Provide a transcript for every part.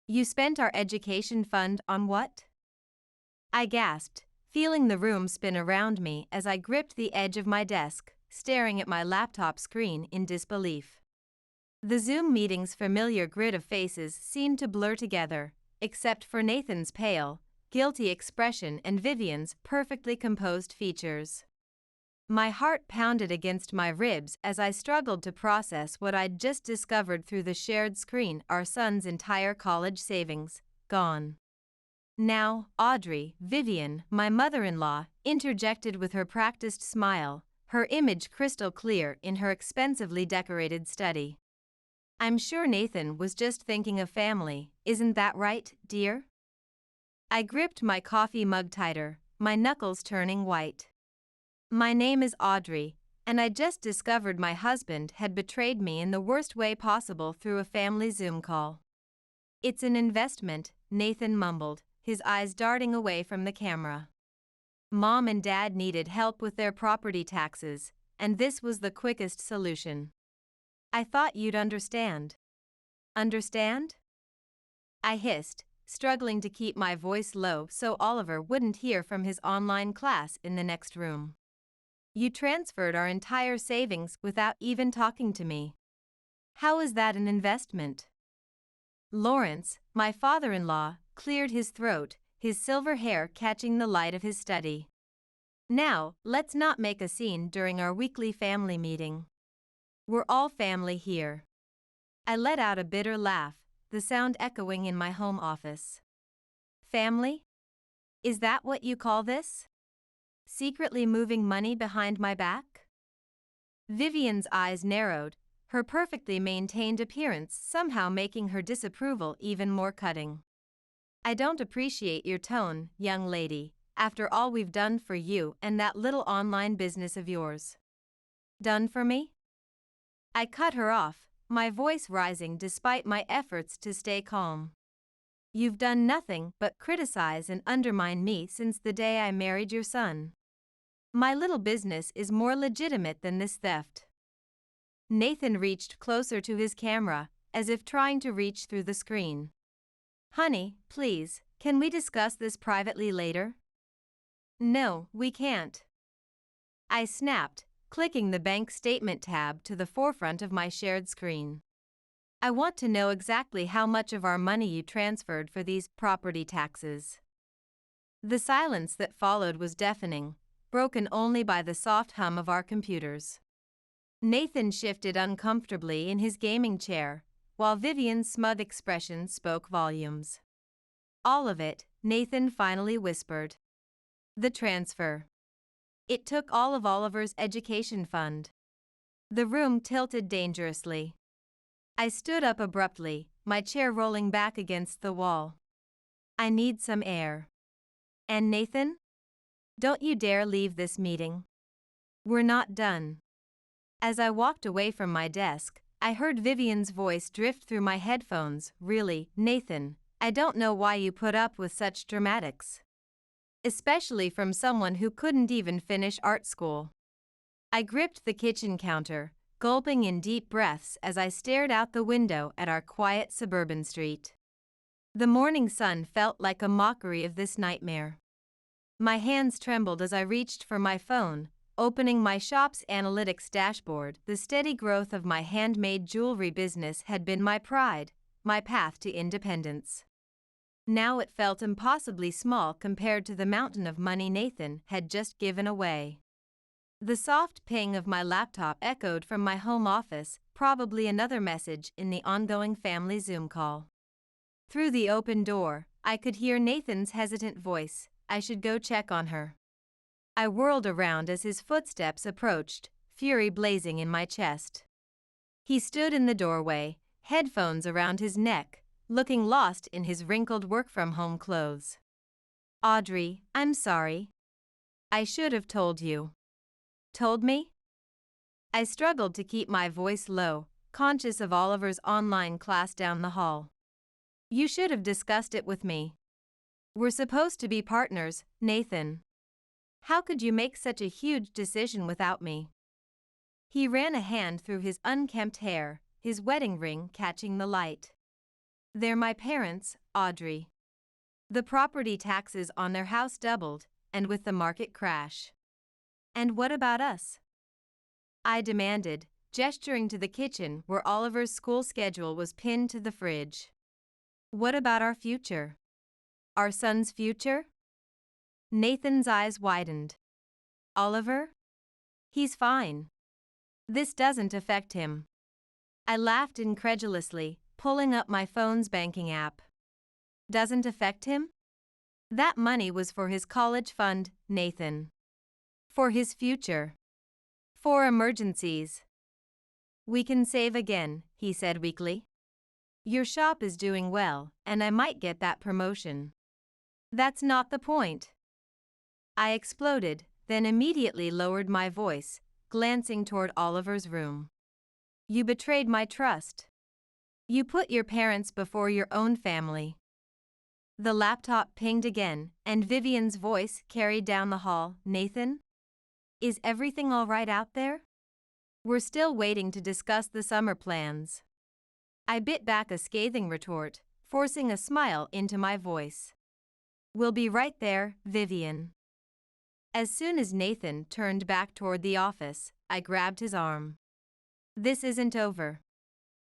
You spent our education fund on what? I gasped, feeling the room spin around me as I gripped the edge of my desk, staring at my laptop screen in disbelief. The Zoom meeting's familiar grid of faces seemed to blur together, except for Nathan's pale, guilty expression and Vivian's perfectly composed features. My heart pounded against my ribs as I struggled to process what I'd just discovered through the shared screen: our son's entire college savings, gone. Now, Audrey, Vivian, my mother-in-law, interjected with her practiced smile, her image crystal clear in her expensively decorated study. I'm sure Nathan was just thinking of family, isn't that right, dear? I gripped my coffee mug tighter, my knuckles turning white. My name is Audrey, and I just discovered my husband had betrayed me in the worst way possible through a family Zoom call. It's an investment, Nathan mumbled, his eyes darting away from the camera. Mom and Dad needed help with their property taxes, and this was the quickest solution. I thought you'd understand. Understand? I hissed, struggling to keep my voice low so Oliver wouldn't hear from his online class in the next room. You transferred our entire savings without even talking to me. How is that an investment? Lawrence, my father-in-law, cleared his throat, his silver hair catching the light of his study. Now, let's not make a scene during our weekly family meeting. We're all family here. I let out a bitter laugh, the sound echoing in my home office. Family? Is that what you call this? Secretly moving money behind my back? Vivian's eyes narrowed, her perfectly maintained appearance somehow making her disapproval even more cutting. I don't appreciate your tone, young lady, after all we've done for you and that little online business of yours. Done for me? I cut her off, my voice rising despite my efforts to stay calm. You've done nothing but criticize and undermine me since the day I married your son. My little business is more legitimate than this theft. Nathan reached closer to his camera, as if trying to reach through the screen. Honey, please, can we discuss this privately later? No, we can't. I snapped, clicking the bank statement tab to the forefront of my shared screen. I want to know exactly how much of our money you transferred for these property taxes. The silence that followed was deafening, broken only by the soft hum of our computers. Nathan shifted uncomfortably in his gaming chair, while Vivian's smug expression spoke volumes. All of it, Nathan finally whispered. The transfer. It took all of Oliver's education fund. The room tilted dangerously. I stood up abruptly, my chair rolling back against the wall. I need some air. And Nathan? Don't you dare leave this meeting. We're not done. As I walked away from my desk, I heard Vivian's voice drift through my headphones. Really, Nathan, I don't know why you put up with such dramatics. Especially from someone who couldn't even finish art school. I gripped the kitchen counter, gulping in deep breaths as I stared out the window at our quiet suburban street. The morning sun felt like a mockery of this nightmare. My hands trembled as I reached for my phone, opening my shop's analytics dashboard. The steady growth of my handmade jewelry business had been my pride, my path to independence. Now it felt impossibly small compared to the mountain of money Nathan had just given away. The soft ping of my laptop echoed from my home office, probably another message in the ongoing family Zoom call. Through the open door, I could hear Nathan's hesitant voice. I should go check on her. I whirled around as his footsteps approached, fury blazing in my chest. He stood in the doorway, headphones around his neck, looking lost in his wrinkled work-from-home clothes. Audrey, I'm sorry. I should have told you. Told me? I struggled to keep my voice low, conscious of Oliver's online class down the hall. You should have discussed it with me. We're supposed to be partners, Nathan. How could you make such a huge decision without me? He ran a hand through his unkempt hair, his wedding ring catching the light. They're my parents, Audrey. The property taxes on their house doubled, and with the market crash. And what about us? I demanded, gesturing to the kitchen where Oliver's school schedule was pinned to the fridge. What about our future? Our son's future? Nathan's eyes widened. Oliver? He's fine. This doesn't affect him. I laughed incredulously, pulling up my phone's banking app. Doesn't affect him? That money was for his college fund, Nathan. For his future. For emergencies. We can save again, he said weakly. Your shop is doing well, and I might get that promotion. That's not the point. I exploded, then immediately lowered my voice, glancing toward Oliver's room. You betrayed my trust. You put your parents before your own family. The laptop pinged again, and Vivian's voice carried down the hall. Nathan? Is everything all right out there? We're still waiting to discuss the summer plans. I bit back a scathing retort, forcing a smile into my voice. We'll be right there, Vivian. As soon as Nathan turned back toward the office, I grabbed his arm. This isn't over.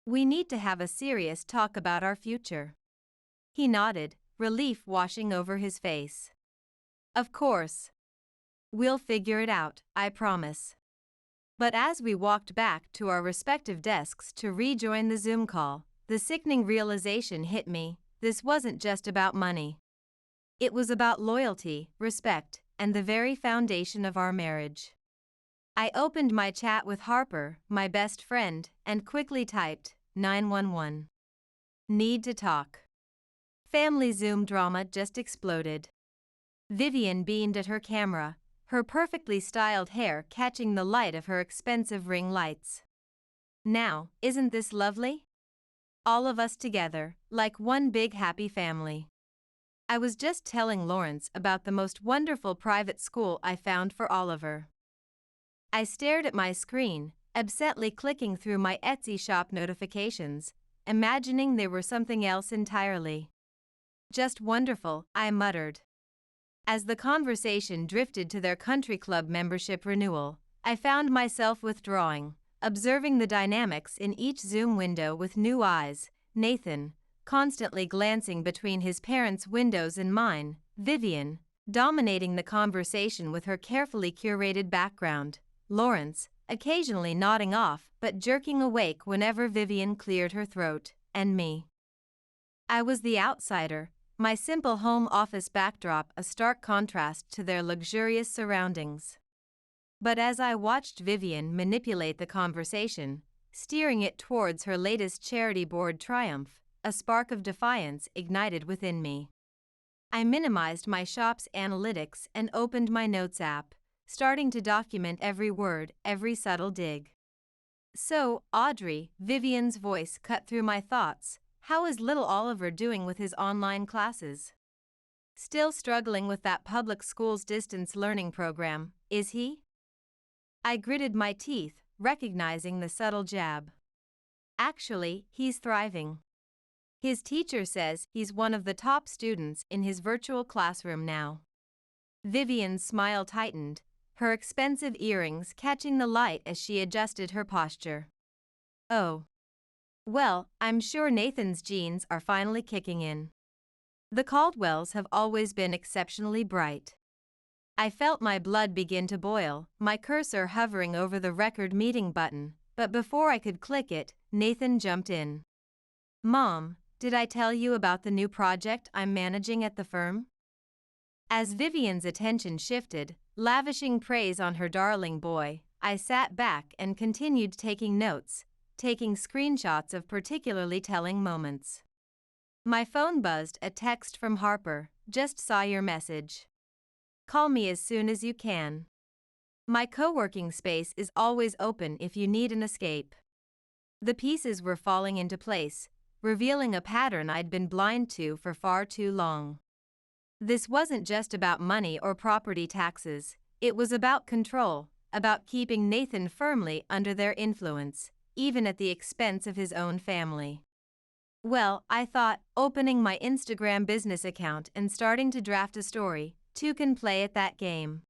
We need to have a serious talk about our future. He nodded, relief washing over his face. Of course. We'll figure it out, I promise. But as we walked back to our respective desks to rejoin the Zoom call, the sickening realization hit me: this wasn't just about money. It was about loyalty, respect, and the very foundation of our marriage. I opened my chat with Harper, my best friend, and quickly typed, 911. Need to talk. Family Zoom drama just exploded. Vivian beamed at her camera, her perfectly styled hair catching the light of her expensive ring lights. Now, isn't this lovely? All of us together, like one big happy family. I was just telling Lawrence about the most wonderful private school I found for Oliver. I stared at my screen, absently clicking through my Etsy shop notifications, imagining they were something else entirely. Just wonderful, I muttered. As the conversation drifted to their country club membership renewal, I found myself withdrawing, observing the dynamics in each Zoom window with new eyes. Nathan, constantly glancing between his parents' windows and mine, Vivian, dominating the conversation with her carefully curated background, Lawrence, occasionally nodding off but jerking awake whenever Vivian cleared her throat, and me. I was the outsider, my simple home office backdrop a stark contrast to their luxurious surroundings. But as I watched Vivian manipulate the conversation, steering it towards her latest charity board triumph, a spark of defiance ignited within me. I minimized my shop's analytics and opened my notes app, starting to document every word, every subtle dig. So, Audrey, Vivian's voice cut through my thoughts. How is little Oliver doing with his online classes? Still struggling with that public school's distance learning program, is he? I gritted my teeth, recognizing the subtle jab. Actually, he's thriving. His teacher says he's one of the top students in his virtual classroom now. Vivian's smile tightened, her expensive earrings catching the light as she adjusted her posture. Oh. Well, I'm sure Nathan's genes are finally kicking in. The Caldwells have always been exceptionally bright. I felt my blood begin to boil, my cursor hovering over the record meeting button, but before I could click it, Nathan jumped in. Mom, did I tell you about the new project I'm managing at the firm? As Vivian's attention shifted, lavishing praise on her darling boy, I sat back and continued taking notes, taking screenshots of particularly telling moments. My phone buzzed a text from Harper. Just saw your message. Call me as soon as you can. My co-working space is always open if you need an escape. The pieces were falling into place, revealing a pattern I'd been blind to for far too long. This wasn't just about money or property taxes, it was about control, about keeping Nathan firmly under their influence, even at the expense of his own family. Well, I thought opening my Instagram business account and starting to draft a story, two can play at that game.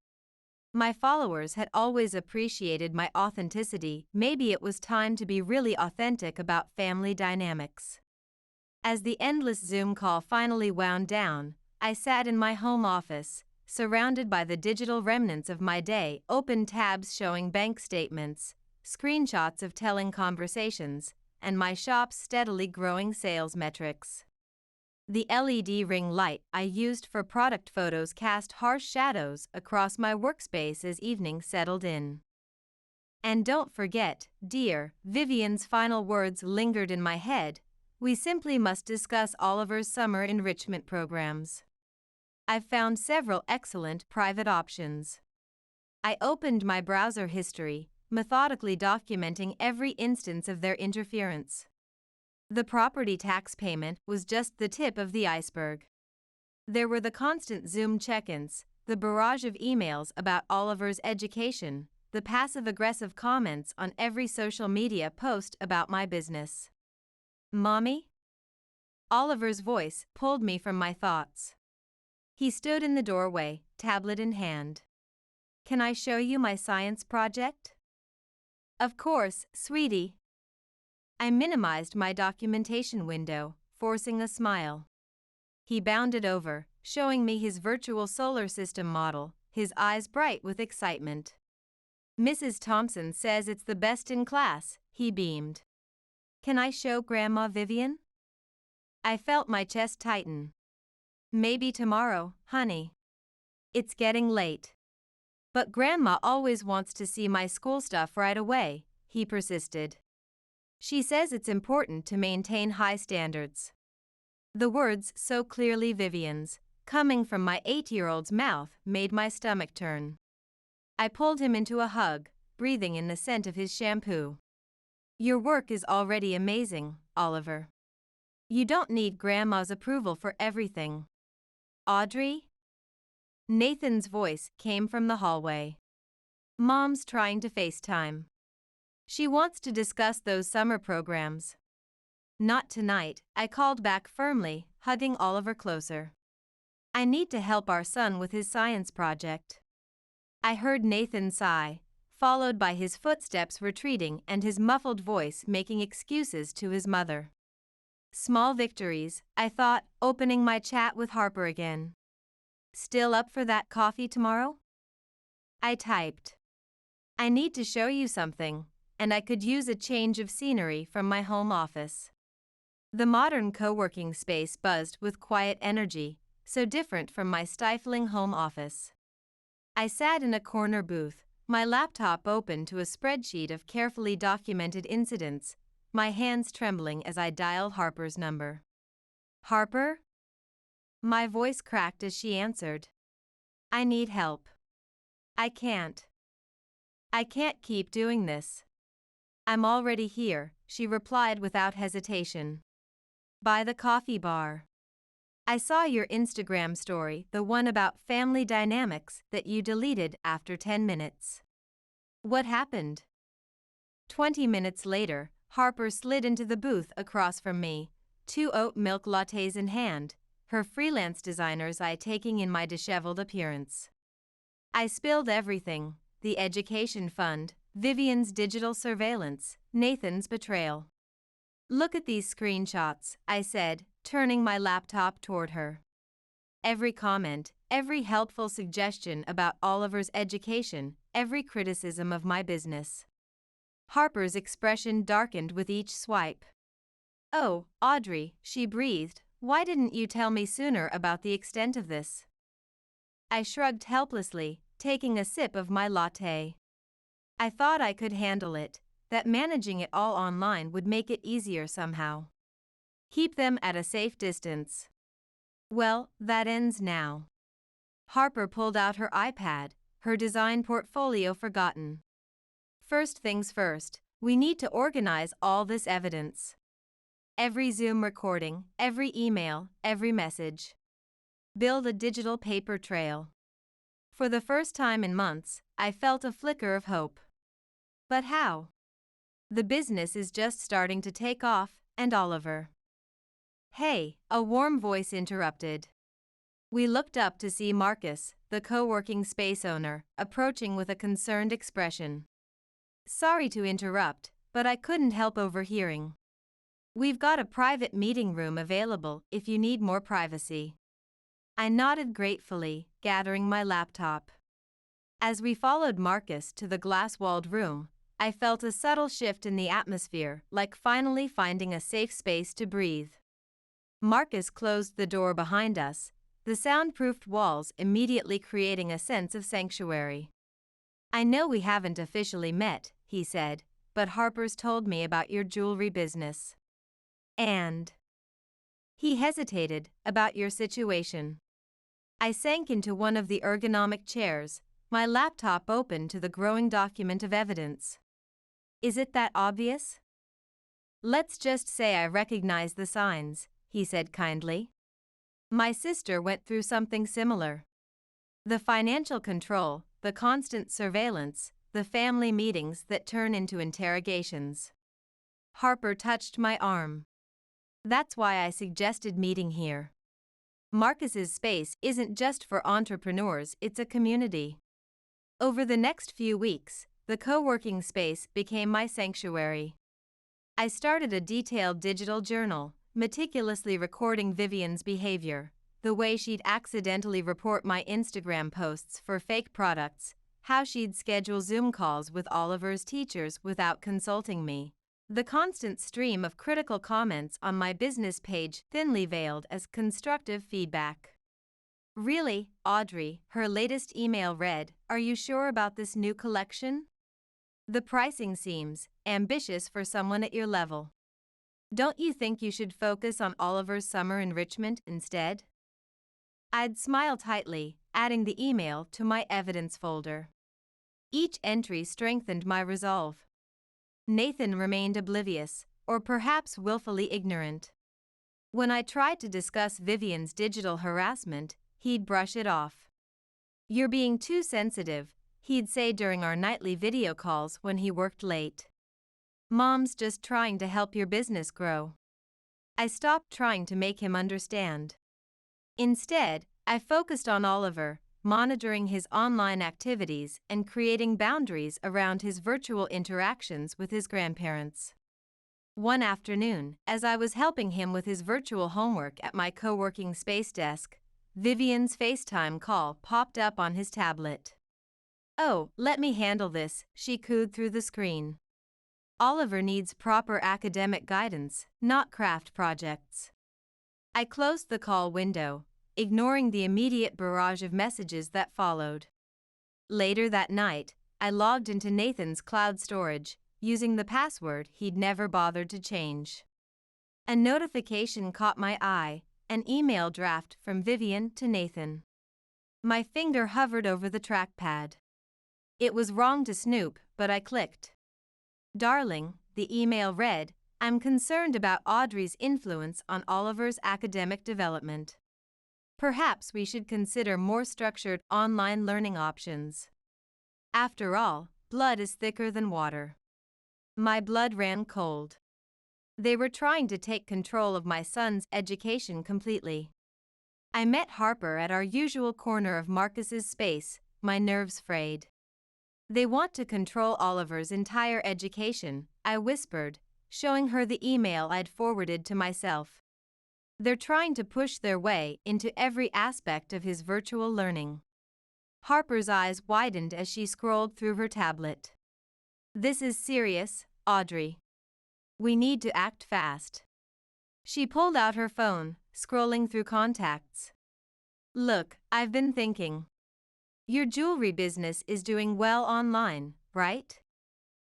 My followers had always appreciated my authenticity. Maybe it was time to be really authentic about family dynamics. As the endless Zoom call finally wound down, I sat in my home office, surrounded by the digital remnants of my day, open tabs showing bank statements, screenshots of telling conversations, and my shop's steadily growing sales metrics. The LED ring light I used for product photos cast harsh shadows across my workspace as evening settled in. And don't forget, dear, Vivian's final words lingered in my head. We simply must discuss Oliver's summer enrichment programs. I've found several excellent private options. I opened my browser history, methodically documenting every instance of their interference. The property tax payment was just the tip of the iceberg. There were the constant Zoom check-ins, the barrage of emails about Oliver's education, the passive-aggressive comments on every social media post about my business. Mommy? Oliver's voice pulled me from my thoughts. He stood in the doorway, tablet in hand. Can I show you my science project? Of course, sweetie. I minimized my documentation window, forcing a smile. He bounded over, showing me his virtual solar system model, his eyes bright with excitement. Mrs. Thompson says it's the best in class, he beamed. Can I show Grandma Vivian? I felt my chest tighten. Maybe tomorrow, honey. It's getting late. But Grandma always wants to see my school stuff right away, he persisted. She says it's important to maintain high standards. The words, so clearly Vivian's, coming from my 8-year-old's mouth, made my stomach turn. I pulled him into a hug, breathing in the scent of his shampoo. Your work is already amazing, Oliver. You don't need Grandma's approval for everything. Audrey? Nathan's voice came from the hallway. Mom's trying to FaceTime. She wants to discuss those summer programs. Not tonight, I called back firmly, hugging Oliver closer. I need to help our son with his science project. I heard Nathan sigh, followed by his footsteps retreating and his muffled voice making excuses to his mother. Small victories, I thought, opening my chat with Harper again. Still up for that coffee tomorrow? I typed. I need to show you something, and I could use a change of scenery from my home office. The modern co-working space buzzed with quiet energy, so different from my stifling home office. I sat in a corner booth, my laptop open to a spreadsheet of carefully documented incidents, my hands trembling as I dialed Harper's number. Harper? My voice cracked as she answered. I need help. I can't keep doing this. I'm already here, she replied without hesitation. By the coffee bar. I saw your Instagram story, the one about family dynamics that you deleted after 10 minutes. What happened? 20 minutes later, Harper slid into the booth across from me, 2 oat milk lattes in hand, her freelance designer's eye taking in my disheveled appearance. I spilled everything: the education fund, Vivian's digital surveillance, Nathan's betrayal. Look at these screenshots, I said, turning my laptop toward her. Every comment, every helpful suggestion about Oliver's education, every criticism of my business. Harper's expression darkened with each swipe. Oh, Audrey, she breathed, why didn't you tell me sooner about the extent of this? I shrugged helplessly, taking a sip of my latte. I thought I could handle it, that managing it all online would make it easier somehow. Keep them at a safe distance. Well, that ends now. Harper pulled out her iPad, her design portfolio forgotten. First things first, we need to organize all this evidence. Every Zoom recording, every email, every message. Build a digital paper trail. For the first time in months, I felt a flicker of hope. But how? The business is just starting to take off, and Oliver. Hey, a warm voice interrupted. We looked up to see Marcus, the co-working space owner, approaching with a concerned expression. Sorry to interrupt, but I couldn't help overhearing. We've got a private meeting room available if you need more privacy. I nodded gratefully, gathering my laptop. As we followed Marcus to the glass-walled room, I felt a subtle shift in the atmosphere, like finally finding a safe space to breathe. Marcus closed the door behind us, the soundproofed walls immediately creating a sense of sanctuary. I know we haven't officially met, he said, but Harper's told me about your jewelry business. And he hesitated, about your situation. I sank into one of the ergonomic chairs, my laptop open to the growing document of evidence. Is it that obvious? Let's just say I recognize the signs, he said kindly. My sister went through something similar. The financial control, the constant surveillance, the family meetings that turn into interrogations. Harper touched my arm. That's why I suggested meeting here. Marcus's space isn't just for entrepreneurs, it's a community. Over the next few weeks, the co-working space became my sanctuary. I started a detailed digital journal, meticulously recording Vivian's behavior, the way she'd accidentally report my Instagram posts for fake products, how she'd schedule Zoom calls with Oliver's teachers without consulting me, the constant stream of critical comments on my business page thinly veiled as constructive feedback. Really, Audrey, her latest email read, "Are you sure about this new collection? The pricing seems ambitious for someone at your level. Don't you think you should focus on Oliver's summer enrichment instead?" I'd smile tightly, adding the email to my evidence folder. Each entry strengthened my resolve. Nathan remained oblivious, or perhaps willfully ignorant. When I tried to discuss Vivian's digital harassment, he'd brush it off. "You're being too sensitive," he'd say during our nightly video calls when he worked late. "Mom's just trying to help your business grow." I stopped trying to make him understand. Instead, I focused on Oliver, monitoring his online activities and creating boundaries around his virtual interactions with his grandparents. One afternoon, as I was helping him with his virtual homework at my co-working space desk, Vivian's FaceTime call popped up on his tablet. "Oh, let me handle this," she cooed through the screen. "Oliver needs proper academic guidance, not craft projects." I closed the call window, ignoring the immediate barrage of messages that followed. Later that night, I logged into Nathan's cloud storage, using the password he'd never bothered to change. A notification caught my eye, an email draft from Vivian to Nathan. My finger hovered over the trackpad. It was wrong to snoop, but I clicked. "Darling," the email read, "I'm concerned about Audrey's influence on Oliver's academic development. Perhaps we should consider more structured online learning options. After all, blood is thicker than water." My blood ran cold. They were trying to take control of my son's education completely. I met Harper at our usual corner of Marcus's space, my nerves frayed. "They want to control Oliver's entire education," I whispered, showing her the email I'd forwarded to myself. "They're trying to push their way into every aspect of his virtual learning." Harper's eyes widened as she scrolled through her tablet. "This is serious, Audrey. We need to act fast." She pulled out her phone, scrolling through contacts. "Look, I've been thinking. Your jewelry business is doing well online, right?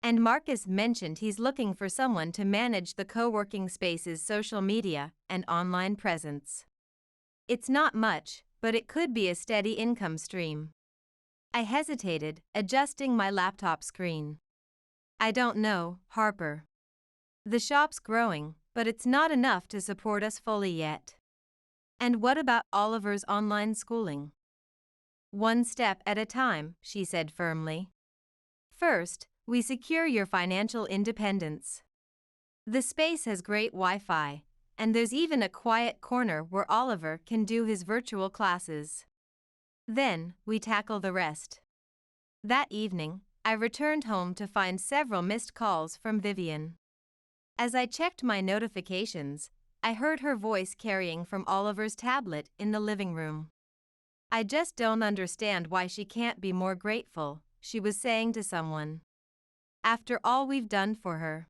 And Marcus mentioned he's looking for someone to manage the co-working space's social media and online presence. It's not much, but it could be a steady income stream." I hesitated, adjusting my laptop screen. "I don't know, Harper. The shop's growing, but it's not enough to support us fully yet." "And what about Oliver's online schooling?" "One step at a time," she said firmly. "First, we secure your financial independence. The space has great Wi-Fi, and there's even a quiet corner where Oliver can do his virtual classes. Then, we tackle the rest. That evening, I returned home to find several missed calls from Vivian. As I checked my notifications, I heard her voice carrying from Oliver's tablet in the living room. "I just don't understand why she can't be more grateful," she was saying to someone. "After all we've done for her."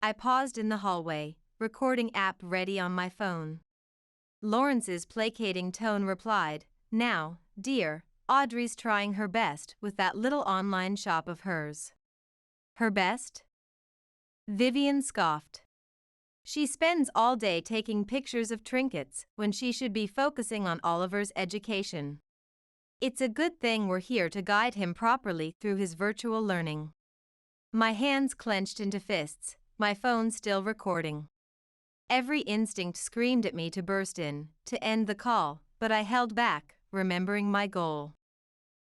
I paused in the hallway, recording app ready on my phone. Lawrence's placating tone replied, "Now, dear, Audrey's trying her best with that little online shop of hers." "Her best?" Vivian scoffed. "She spends all day taking pictures of trinkets when she should be focusing on Oliver's education. It's a good thing we're here to guide him properly through his virtual learning." My hands clenched into fists, my phone still recording. Every instinct screamed at me to burst in, to end the call, but I held back, remembering my goal.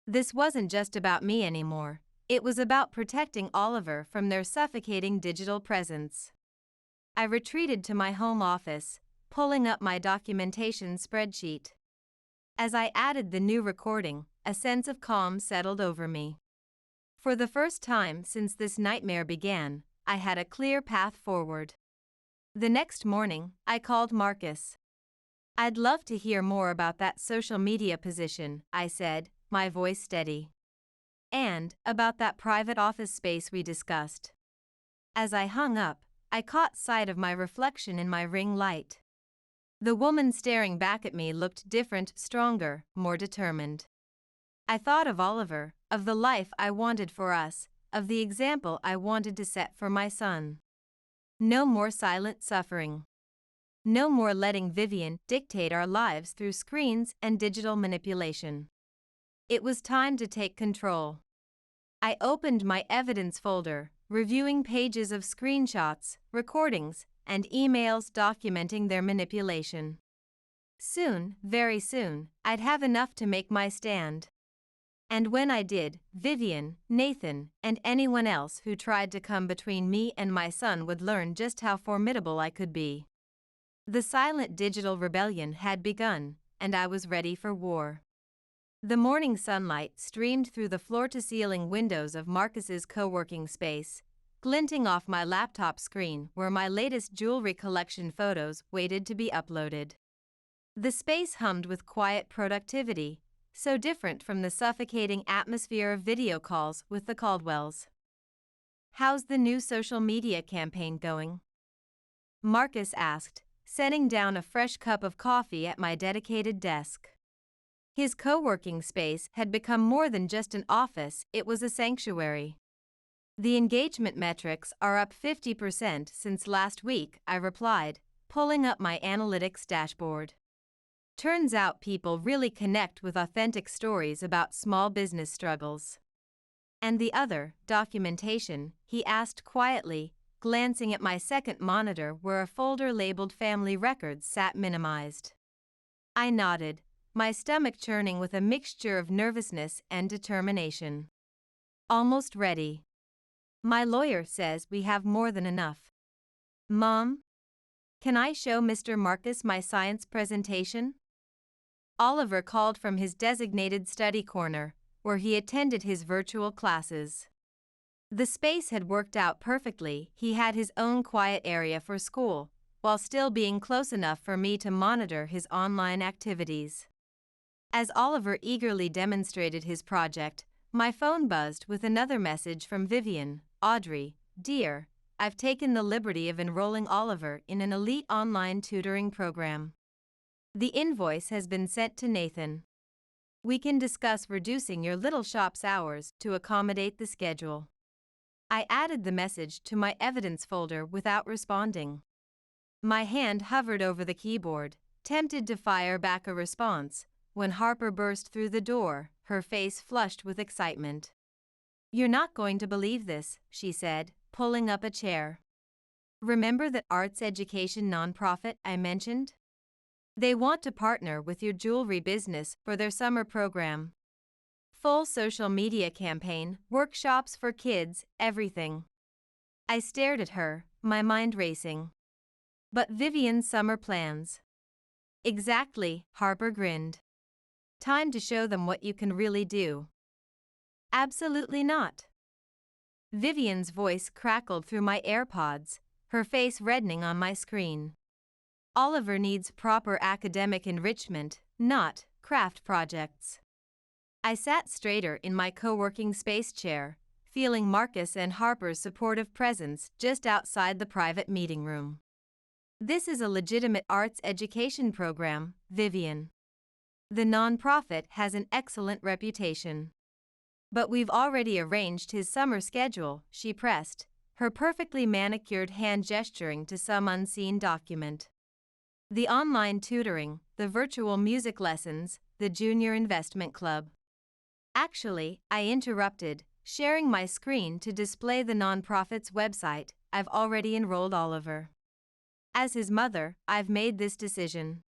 This wasn't just about me anymore, it was about protecting Oliver from their suffocating digital presence. I retreated to my home office, pulling up my documentation spreadsheet. As I added the new recording, a sense of calm settled over me. For the first time since this nightmare began, I had a clear path forward. The next morning, I called Marcus. "I'd love to hear more about that social media position," I said, my voice steady. "And about that private office space we discussed." As I hung up, I caught sight of my reflection in my ring light. The woman staring back at me looked different, stronger, more determined. I thought of Oliver, of the life I wanted for us, of the example I wanted to set for my son. No more silent suffering. No more letting Vivian dictate our lives through screens and digital manipulation. It was time to take control. I opened my evidence folder, reviewing pages of screenshots, recordings, and emails documenting their manipulation. Soon, very soon, I'd have enough to make my stand. And when I did, Vivian, Nathan, and anyone else who tried to come between me and my son would learn just how formidable I could be. The silent digital rebellion had begun, and I was ready for war. The morning sunlight streamed through the floor-to-ceiling windows of Marcus's co-working space, glinting off my laptop screen where my latest jewelry collection photos waited to be uploaded. The space hummed with quiet productivity, so different from the suffocating atmosphere of video calls with the Caldwells. "How's the new social media campaign going?" Marcus asked, setting down a fresh cup of coffee at my dedicated desk. His co-working space had become more than just an office, it was a sanctuary. "The engagement metrics are up 50% since last week," I replied, pulling up my analytics dashboard. "Turns out people really connect with authentic stories about small business struggles." "And the other, documentation?" he asked quietly, glancing at my second monitor where a folder labeled Family Records sat minimized. I nodded, my stomach churning with a mixture of nervousness and determination. "Almost ready. My lawyer says we have more than enough." "Mom? Can I show Mr. Marcus my science presentation?" Oliver called from his designated study corner, where he attended his virtual classes. The space had worked out perfectly. He had his own quiet area for school, while still being close enough for me to monitor his online activities. As Oliver eagerly demonstrated his project, my phone buzzed with another message from Vivian. "Audrey, dear, I've taken the liberty of enrolling Oliver in an elite online tutoring program. The invoice has been sent to Nathan. We can discuss reducing your little shop's hours to accommodate the schedule." I added the message to my evidence folder without responding. My hand hovered over the keyboard, tempted to fire back a response, when Harper burst through the door, her face flushed with excitement. "You're not going to believe this," she said, pulling up a chair. "Remember that arts education nonprofit I mentioned? They want to partner with your jewelry business for their summer program. Full social media campaign, workshops for kids, everything." I stared at her, my mind racing. But Vivian's summer plans. Exactly, Harper grinned. Time to show them what you can really do. Absolutely not. Vivian's voice crackled through my AirPods, her face reddening on my screen. Oliver needs proper academic enrichment, not craft projects. I sat straighter in my co-working space chair, feeling Marcus and Harper's supportive presence just outside the private meeting room. This is a legitimate arts education program, Vivian. The nonprofit has an excellent reputation. But we've already arranged his summer schedule, she pressed, her perfectly manicured hand gesturing to some unseen document. The online tutoring, the virtual music lessons, the junior investment club. Actually, I interrupted, sharing my screen to display the nonprofit's website. I've already enrolled Oliver. As his mother, I've made this decision.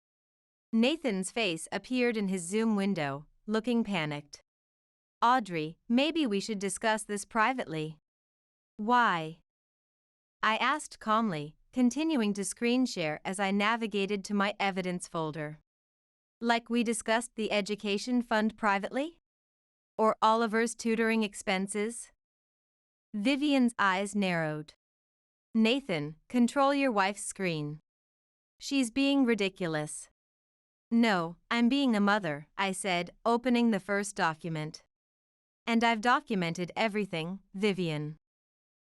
Nathan's face appeared in his Zoom window, looking panicked. Audrey, maybe we should discuss this privately. Why? I asked calmly, continuing to screen share as I navigated to my evidence folder. Like we discussed the education fund privately? Or Oliver's tutoring expenses? Vivian's eyes narrowed. Nathan, control your wife's screen. She's being ridiculous. No, I'm being a mother, I said, opening the first document. And I've documented everything, Vivian.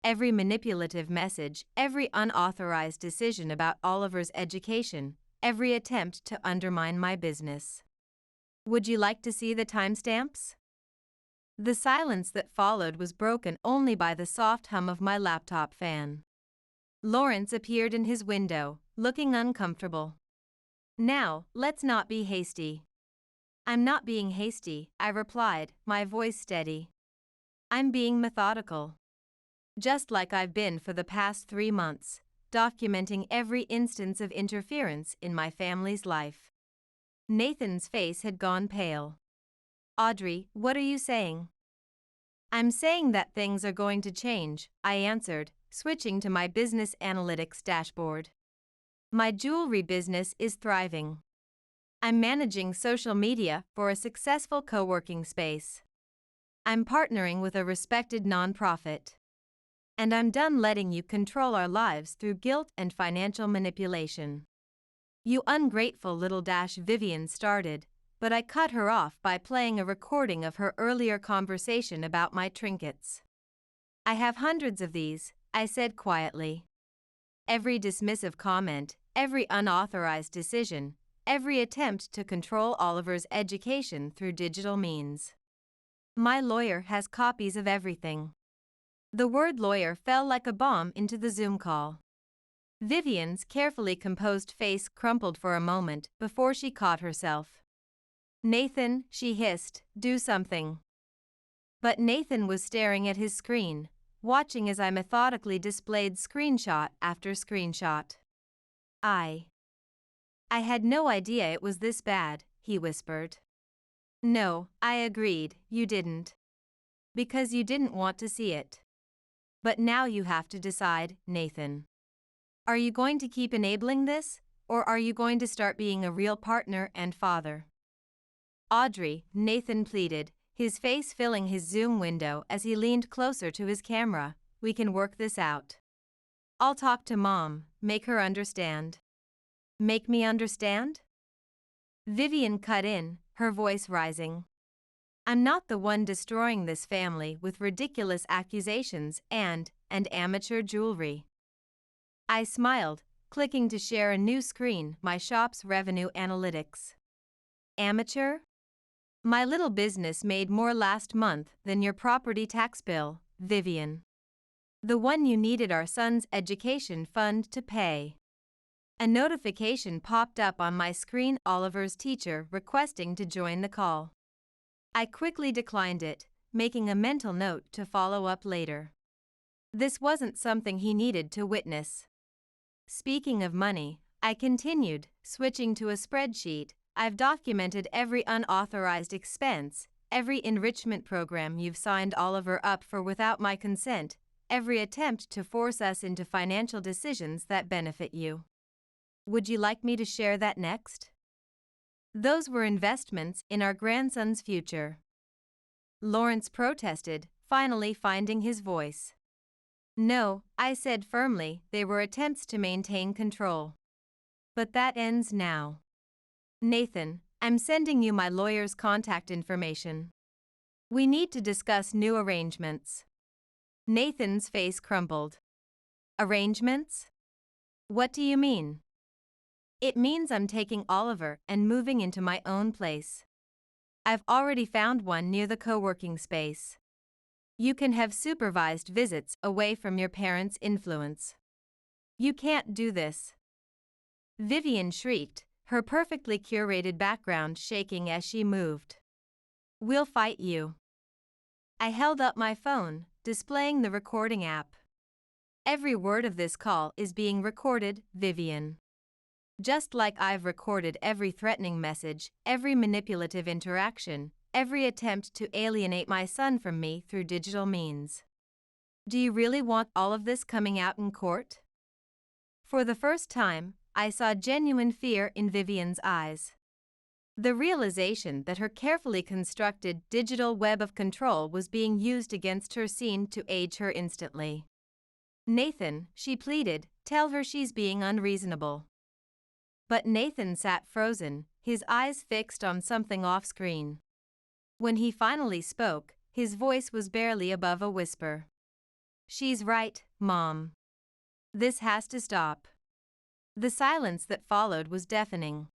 Every manipulative message, every unauthorized decision about Oliver's education, every attempt to undermine my business. Would you like to see the timestamps? The silence that followed was broken only by the soft hum of my laptop fan. Lawrence appeared in his window, looking uncomfortable. Now, let's not be hasty. I'm not being hasty, I replied, my voice steady. I'm being methodical. Just like I've been for the past 3 months, documenting every instance of interference in my family's life. Nathan's face had gone pale. Audrey, what are you saying? I'm saying that things are going to change, I answered, switching to my business analytics dashboard. My jewelry business is thriving. I'm managing social media for a successful co-working space. I'm partnering with a respected nonprofit. And I'm done letting you control our lives through guilt and financial manipulation. You ungrateful little dash, Vivian started, but I cut her off by playing a recording of her earlier conversation about my trinkets. I have hundreds of these, I said quietly. Every dismissive comment, every unauthorized decision, every attempt to control Oliver's education through digital means. My lawyer has copies of everything. The word lawyer fell like a bomb into the Zoom call. Vivian's carefully composed face crumpled for a moment before she caught herself. Nathan, she hissed, do something. But Nathan was staring at his screen, watching as I methodically displayed screenshot after screenshot. I had no idea it was this bad, he whispered. No, I agreed, you didn't. Because you didn't want to see it. But now you have to decide, Nathan. Are you going to keep enabling this, or are you going to start being a real partner and father? Audrey, Nathan pleaded, his face filling his Zoom window as he leaned closer to his camera, we can work this out. I'll talk to Mom, make her understand. Make me understand? Vivian cut in, her voice rising. I'm not the one destroying this family with ridiculous accusations and amateur jewelry. I smiled, clicking to share a new screen, my shop's revenue analytics. Amateur? My little business made more last month than your property tax bill, Vivian. The one you needed our son's education fund to pay. A notification popped up on my screen, Oliver's teacher requesting to join the call. I quickly declined it, making a mental note to follow up later. This wasn't something he needed to witness. Speaking of money, I continued, switching to a spreadsheet. I've documented every unauthorized expense, every enrichment program you've signed Oliver up for without my consent, every attempt to force us into financial decisions that benefit you. Would you like me to share that next? Those were investments in our grandson's future. Lawrence protested, finally finding his voice. No, I said firmly, they were attempts to maintain control. But that ends now. Nathan, I'm sending you my lawyer's contact information. We need to discuss new arrangements. Nathan's face crumpled. Arrangements? What do you mean? It means I'm taking Oliver and moving into my own place. I've already found one near the co-working space. You can have supervised visits away from your parents' influence. You can't do this. Vivian shrieked, her perfectly curated background shaking as she moved. We'll fight you. I held up my phone, displaying the recording app. Every word of this call is being recorded, Vivian. Just like I've recorded every threatening message, every manipulative interaction, every attempt to alienate my son from me through digital means. Do you really want all of this coming out in court? For the first time, I saw genuine fear in Vivian's eyes. The realization that her carefully constructed digital web of control was being used against her seemed to age her instantly. Nathan, she pleaded, tell her she's being unreasonable. But Nathan sat frozen, his eyes fixed on something off-screen. When he finally spoke, his voice was barely above a whisper. She's right, Mom. This has to stop. The silence that followed was deafening.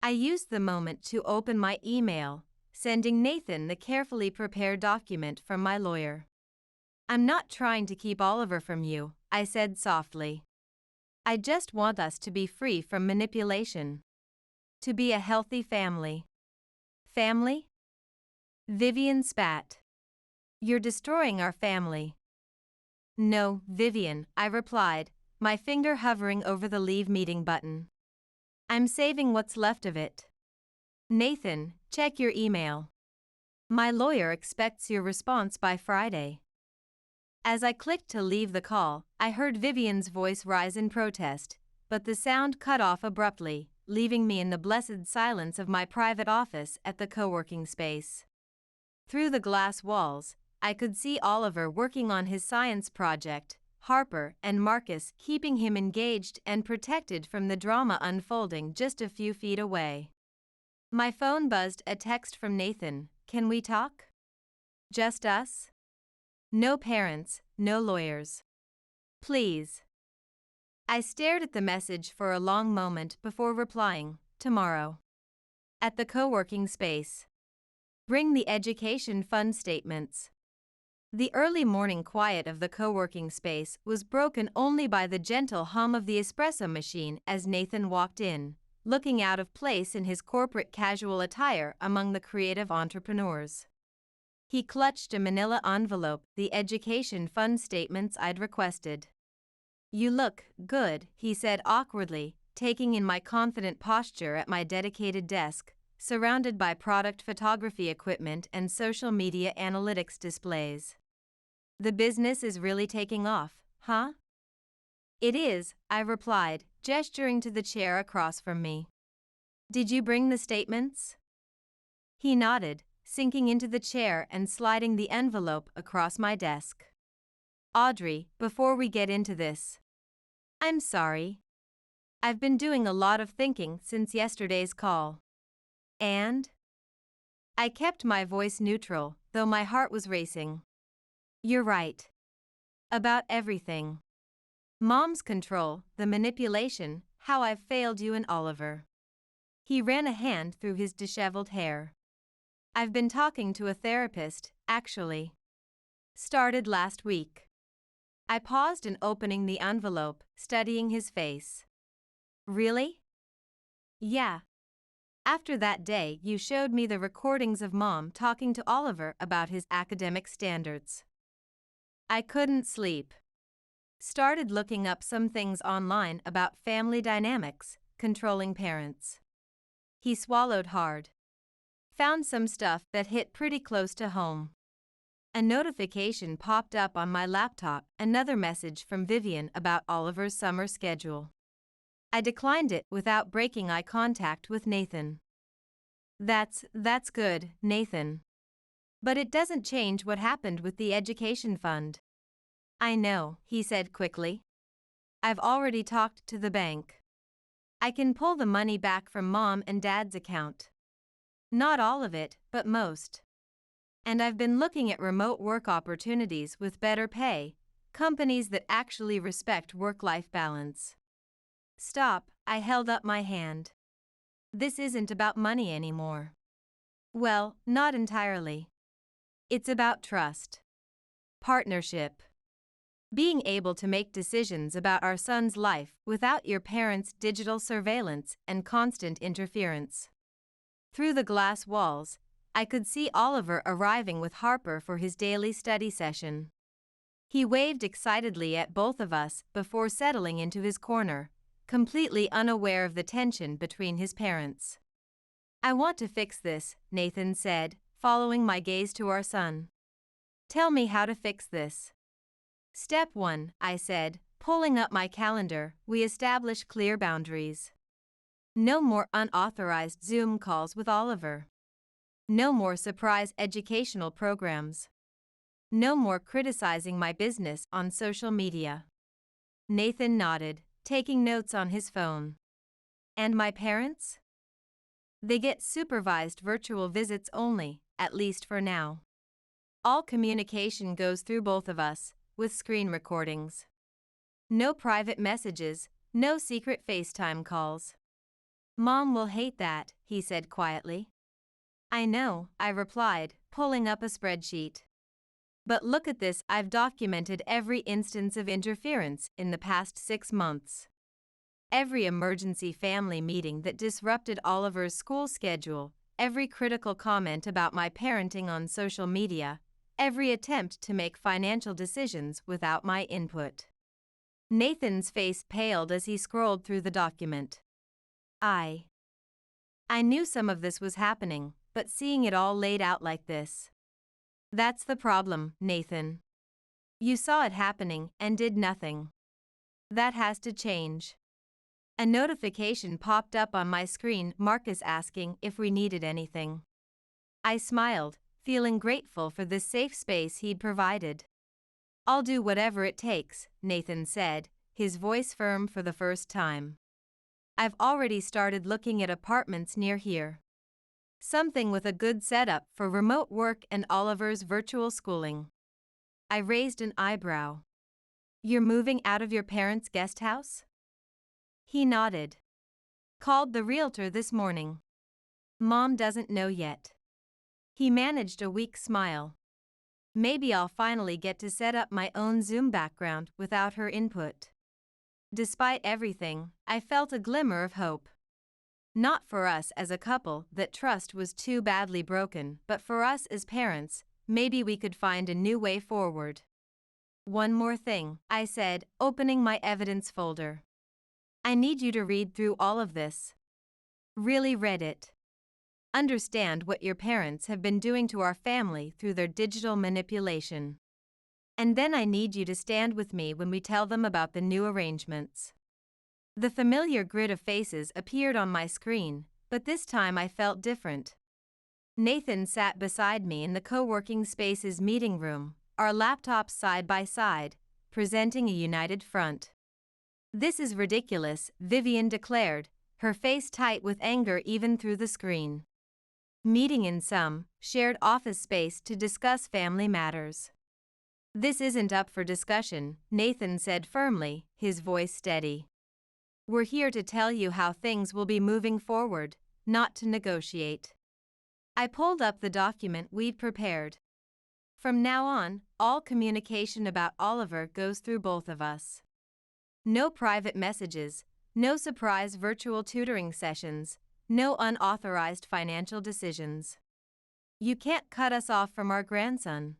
I used the moment to open my email, sending Nathan the carefully prepared document from my lawyer. I'm not trying to keep Oliver from you, I said softly. I just want us to be free from manipulation. To be a healthy family. Family? Vivian spat. You're destroying our family. No, Vivian, I replied, my finger hovering over the leave meeting button. I'm saving what's left of it. Nathan, check your email. My lawyer expects your response by Friday. As I clicked to leave the call, I heard Vivian's voice rise in protest, but the sound cut off abruptly, leaving me in the blessed silence of my private office at the co-working space. Through the glass walls, I could see Oliver working on his science project, Harper and Marcus keeping him engaged and protected from the drama unfolding just a few feet away. My phone buzzed a text from Nathan, can we talk? Just us? No parents, no lawyers. Please. I stared at the message for a long moment before replying, tomorrow. At the co-working space. Bring the education fund statements. The early morning quiet of the co-working space was broken only by the gentle hum of the espresso machine as Nathan walked in, looking out of place in his corporate casual attire among the creative entrepreneurs. He clutched a manila envelope, the education fund statements I'd requested. You look good, he said awkwardly, taking in my confident posture at my dedicated desk, surrounded by product photography equipment and social media analytics displays. The business is really taking off, huh? It is, I replied, gesturing to the chair across from me. Did you bring the statements? He nodded, sinking into the chair and sliding the envelope across my desk. Audrey, before we get into this. I'm sorry. I've been doing a lot of thinking since yesterday's call. And? I kept my voice neutral, though my heart was racing. You're right. About everything. Mom's control, the manipulation, how I've failed you and Oliver. He ran a hand through his disheveled hair. I've been talking to a therapist, actually. Started last week. I paused in opening the envelope, studying his face. Really? Yeah. After that day, you showed me the recordings of Mom talking to Oliver about his academic standards. I couldn't sleep. Started looking up some things online about family dynamics, controlling parents. He swallowed hard. Found some stuff that hit pretty close to home. A notification popped up on my laptop, another message from Vivian about Oliver's summer schedule. I declined it without breaking eye contact with Nathan. That's good, Nathan. But it doesn't change what happened with the education fund. I know, he said quickly. I've already talked to the bank. I can pull the money back from Mom and Dad's account. Not all of it, but most. And I've been looking at remote work opportunities with better pay, companies that actually respect work-life balance. Stop, I held up my hand. This isn't about money anymore. Well, not entirely. It's about trust. Partnership. Being able to make decisions about our son's life without your parents' digital surveillance and constant interference. Through the glass walls, I could see Oliver arriving with Harper for his daily study session. He waved excitedly at both of us before settling into his corner, completely unaware of the tension between his parents. I want to fix this, Nathan said, following my gaze to our son. Tell me how to fix this. Step 1, I said, pulling up my calendar. We establish clear boundaries. No more unauthorized Zoom calls with Oliver. No more surprise educational programs. No more criticizing my business on social media. Nathan nodded, taking notes on his phone. And my parents? They get supervised virtual visits only, at least for now. All communication goes through both of us, with screen recordings. No private messages, no secret FaceTime calls. Mom will hate that, he said quietly. I know, I replied, pulling up a spreadsheet. But look at this, I've documented every instance of interference in the past 6 months. Every emergency family meeting that disrupted Oliver's school schedule, every critical comment about my parenting on social media, every attempt to make financial decisions without my input. Nathan's face paled as he scrolled through the document. I knew some of this was happening, but seeing it all laid out like this. That's the problem, Nathan. You saw it happening and did nothing. That has to change. A notification popped up on my screen, Marcus asking if we needed anything. I smiled, feeling grateful for the safe space he'd provided. I'll do whatever it takes, Nathan said, his voice firm for the first time. I've already started looking at apartments near here. Something with a good setup for remote work and Oliver's virtual schooling. I raised an eyebrow. You're moving out of your parents' guest house? He nodded. Called the realtor this morning. Mom doesn't know yet. He managed a weak smile. Maybe I'll finally get to set up my own Zoom background without her input. Despite everything, I felt a glimmer of hope. Not for us as a couple that trust was too badly broken, but for us as parents, maybe we could find a new way forward. One more thing, I said, opening my evidence folder. I need you to read through all of this. Really read it. Understand what your parents have been doing to our family through their digital manipulation. And then I need you to stand with me when we tell them about the new arrangements. The familiar grid of faces appeared on my screen, but this time I felt different. Nathan sat beside me in the co-working space's meeting room, our laptops side by side, presenting a united front. This is ridiculous, Vivian declared, her face tight with anger even through the screen. Meeting in some shared office space to discuss family matters. This isn't up for discussion, Nathan said firmly, his voice steady. We're here to tell you how things will be moving forward, not to negotiate. I pulled up the document we'd prepared. From now on, all communication about Oliver goes through both of us. No private messages, no surprise virtual tutoring sessions, no unauthorized financial decisions. You can't cut us off from our grandson.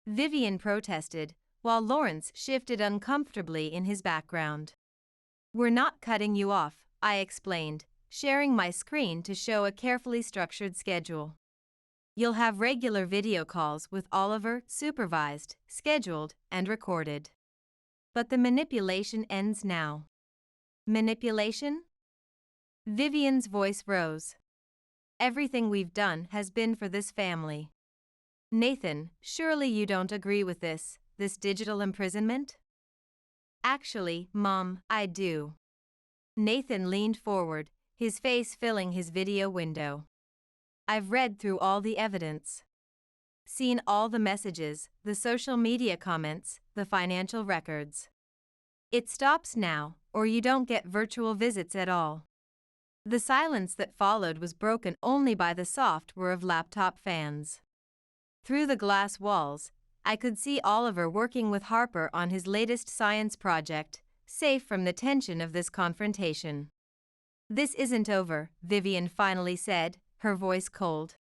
Vivian protested, while Lawrence shifted uncomfortably in his background. We're not cutting you off, I explained, sharing my screen to show a carefully structured schedule. You'll have regular video calls with Oliver, supervised, scheduled, and recorded. But the manipulation ends now. Manipulation? Vivian's voice rose. Everything we've done has been for this family. Nathan, surely you don't agree with this digital imprisonment? Actually, Mom, I do. Nathan leaned forward, his face filling his video window. I've read through all the evidence. Seen all the messages, the social media comments, the financial records. It stops now, or you don't get virtual visits at all. The silence that followed was broken only by the soft whir of laptop fans. Through the glass walls, I could see Oliver working with Harper on his latest science project, safe from the tension of this confrontation. This isn't over, Vivian finally said, her voice cold.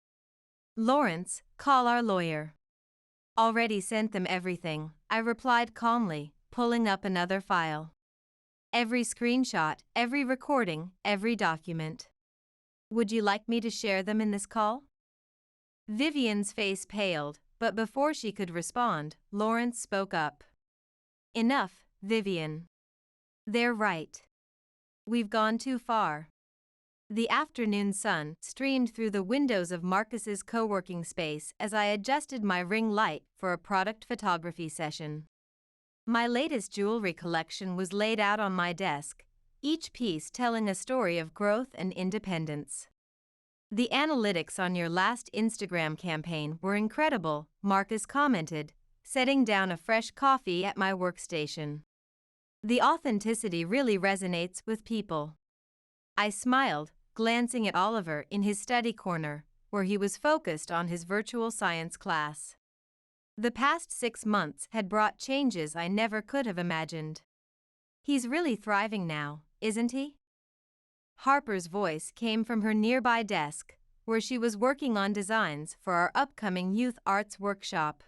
Lawrence, call our lawyer. Already sent them everything, I replied calmly, pulling up another file. Every screenshot, every recording, every document. Would you like me to share them in this call? Vivian's face paled, but before she could respond, Lawrence spoke up. Enough, Vivian. They're right. We've gone too far. The afternoon sun streamed through the windows of Marcus's co-working space as I adjusted my ring light for a product photography session. My latest jewelry collection was laid out on my desk, each piece telling a story of growth and independence. The analytics on your last Instagram campaign were incredible, Marcus commented, setting down a fresh coffee at my workstation. The authenticity really resonates with people. I smiled, glancing at Oliver in his study corner, where he was focused on his virtual science class. The past 6 months had brought changes I never could have imagined. He's really thriving now, isn't he? Harper's voice came from her nearby desk, where she was working on designs for our upcoming youth arts workshop.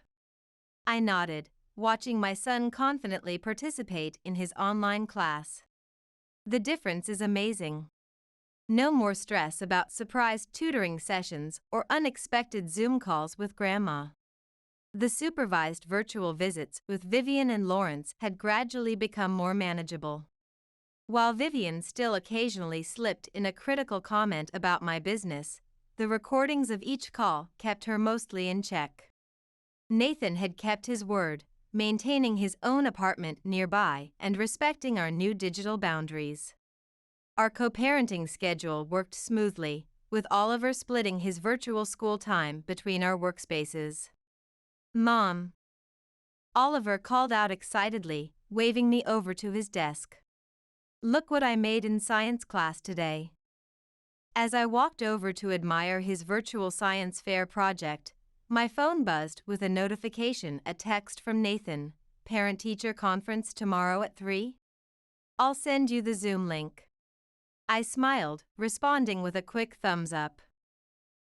I nodded, watching my son confidently participate in his online class. The difference is amazing. No more stress about surprise tutoring sessions or unexpected Zoom calls with Grandma. The supervised virtual visits with Vivian and Lawrence had gradually become more manageable. While Vivian still occasionally slipped in a critical comment about my business, the recordings of each call kept her mostly in check. Nathan had kept his word, maintaining his own apartment nearby and respecting our new digital boundaries. Our co-parenting schedule worked smoothly, with Oliver splitting his virtual school time between our workspaces. Mom! Oliver called out excitedly, waving me over to his desk. Look what I made in science class today. As I walked over to admire his virtual science fair project, my phone buzzed with a notification, a text from Nathan, parent-teacher conference tomorrow at 3? I'll send you the Zoom link. I smiled, responding with a quick thumbs up.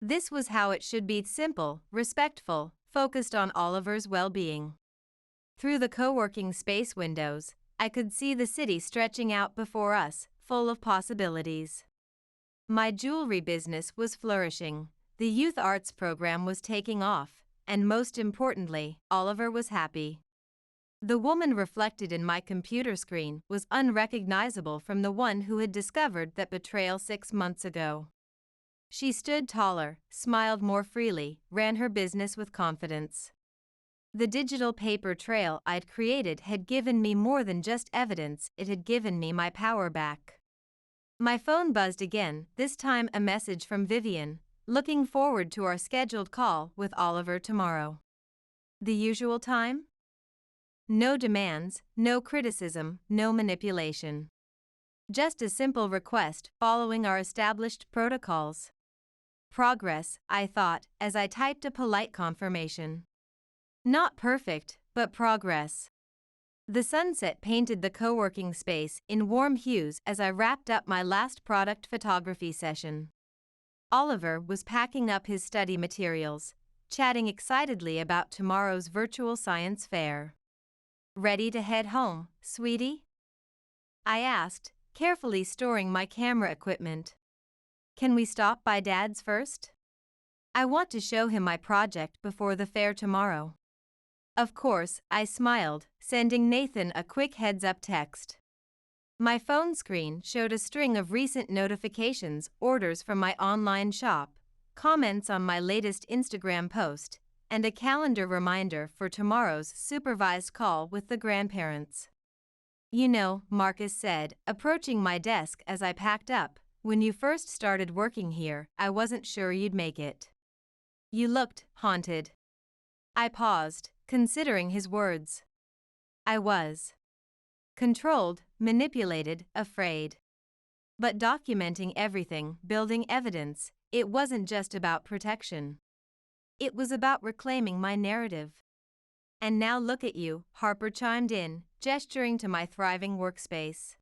This was how it should be: simple, respectful, focused on Oliver's well-being. Through the co-working space windows, I could see the city stretching out before us, full of possibilities. My jewelry business was flourishing, the youth arts program was taking off, and most importantly, Oliver was happy. The woman reflected in my computer screen was unrecognizable from the one who had discovered that betrayal 6 months ago. She stood taller, smiled more freely, ran her business with confidence. The digital paper trail I'd created had given me more than just evidence, it had given me my power back. My phone buzzed again, this time a message from Vivian, looking forward to our scheduled call with Oliver tomorrow. The usual time? No demands, no criticism, no manipulation. Just a simple request following our established protocols. Progress, I thought, as I typed a polite confirmation. Not perfect, but progress. The sunset painted the co-working space in warm hues as I wrapped up my last product photography session. Oliver was packing up his study materials, chatting excitedly about tomorrow's virtual science fair. Ready to head home, sweetie? I asked, carefully storing my camera equipment. Can we stop by Dad's first? I want to show him my project before the fair tomorrow. Of course, I smiled, sending Nathan a quick heads-up text. My phone screen showed a string of recent notifications, orders from my online shop, comments on my latest Instagram post, and a calendar reminder for tomorrow's supervised call with the grandparents. "You know," Marcus said, approaching my desk as I packed up, "when you first started working here, I wasn't sure you'd make it. You looked haunted." I paused, considering his words. I was. Controlled, manipulated, afraid. But documenting everything, building evidence, it wasn't just about protection. It was about reclaiming my narrative. "And now look at you," Harper chimed in, gesturing to my thriving workspace.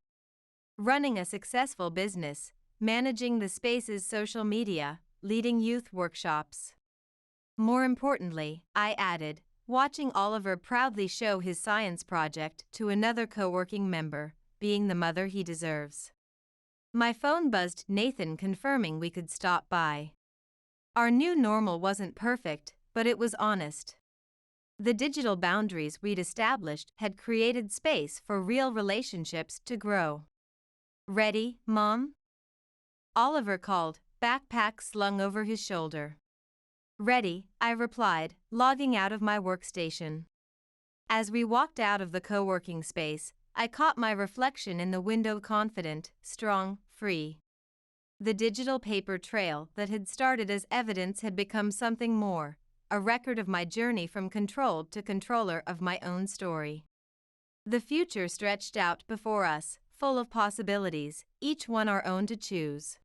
"Running a successful business, managing the space's social media, leading youth workshops." More importantly, I added, watching Oliver proudly show his science project to another co-working member, being the mother he deserves. My phone buzzed, Nathan confirming we could stop by. Our new normal wasn't perfect, but it was honest. The digital boundaries we'd established had created space for real relationships to grow. "Ready, Mom?" Oliver called, backpack slung over his shoulder. "Ready," I replied, logging out of my workstation. As we walked out of the co-working space, I caught my reflection in the window, confident, strong, free. The digital paper trail that had started as evidence had become something more, a record of my journey from controlled to controller of my own story. The future stretched out before us, full of possibilities, each one our own to choose.